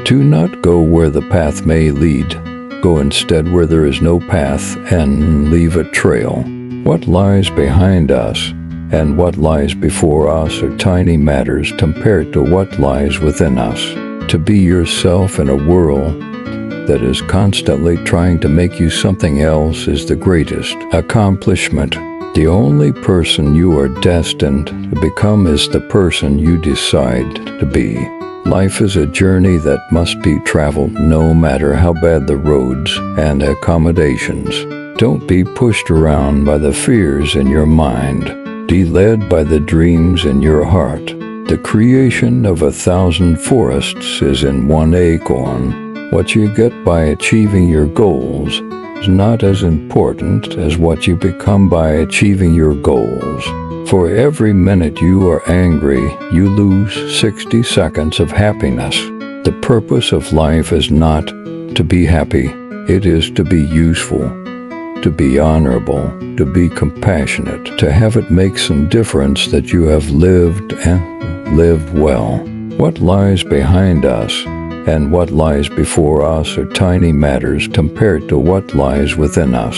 Do not go where the path may lead. Go instead where there is no path, and leave a trail. What lies behind us and what lies before us are tiny matters compared to what lies within us. To be yourself in a world that is constantly trying to make you something else is the greatest accomplishment. The only person you are destined to become is the person you decide to be. Life is a journey that must be traveled no matter how bad the roads and accommodations. Don't be pushed around by the fears in your mind. Be led by the dreams in your heart. The creation of 1,000 forests is in one acorn. What you get by achieving your goals is not as important as what you become by achieving your goals. For every minute you are angry, you lose 60 seconds of happiness. The purpose of life is not to be happy. It is to be useful, to be honorable, to be compassionate, to have it make some difference that you have lived and lived well. What lies behind us and what lies before us are tiny matters compared to what lies within us.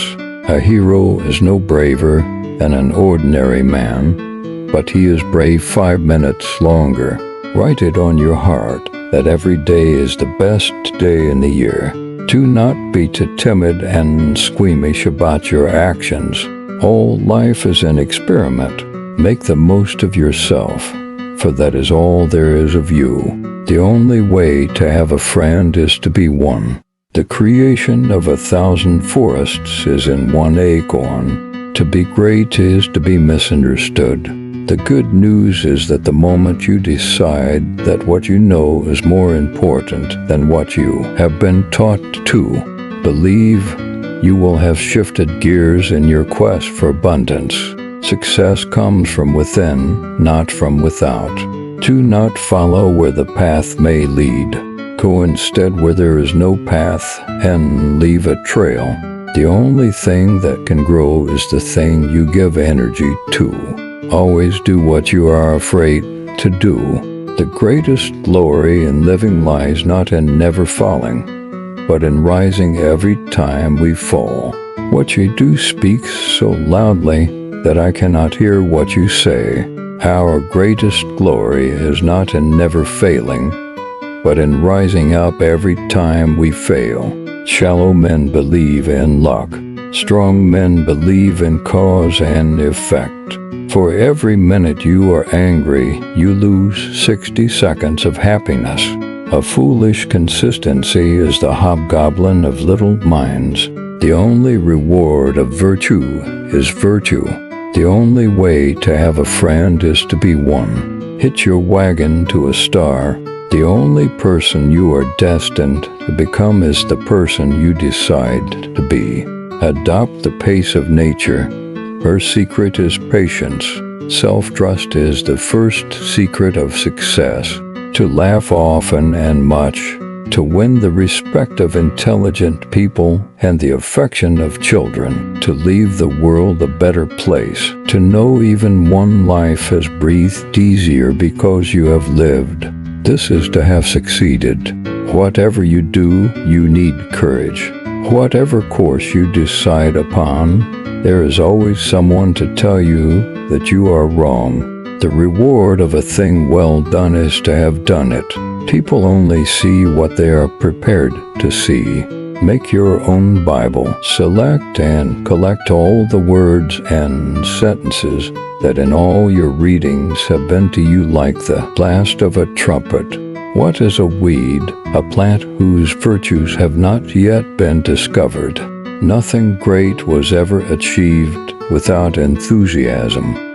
A hero is no braver than an ordinary man, but he is brave 5 minutes longer. Write it on your heart that every day is the best day in the year. Do not be too timid and squeamish about your actions. All life is an experiment. Make the most of yourself, for that is all there is of you. The only way to have a friend is to be one. The creation of 1,000 forests is in one acorn. To be great is to be misunderstood. The good news is that the moment you decide that what you know is more important than what you have been taught to believe, you will have shifted gears in your quest for abundance. Success comes from within, not from without. Do not follow where the path may lead. Go instead where there is no path, and leave a trail. The only thing that can grow is the thing you give energy to. Always do what you are afraid to do. The greatest glory in living lies not in never falling, but in rising every time we fall. What you do speaks so loudly that I cannot hear what you say. Our greatest glory is not in never failing, but in rising up every time we fail. Shallow men believe in luck. Strong men believe in cause and effect. For every minute you are angry, you lose 60 seconds of happiness. A foolish consistency is the hobgoblin of little minds. The only reward of virtue is virtue. The only way to have a friend is to be one. Hitch your wagon to a star. The only person you are destined to become is the person you decide to be. Adopt the pace of nature. Her secret is patience. Self-trust is the first secret of success. To laugh often and much, to win the respect of intelligent people and the affection of children, to leave the world a better place, to know even one life has breathed easier because you have lived. This is to have succeeded. Whatever you do, you need courage. Whatever course you decide upon, there is always someone to tell you that you are wrong. The reward of a thing well done is to have done it. People only see what they are prepared to see. Make your own Bible. Select and collect all the words and sentences that in all your readings have been to you like the blast of a trumpet. What is a weed? A plant whose virtues have not yet been discovered. Nothing great was ever achieved without enthusiasm.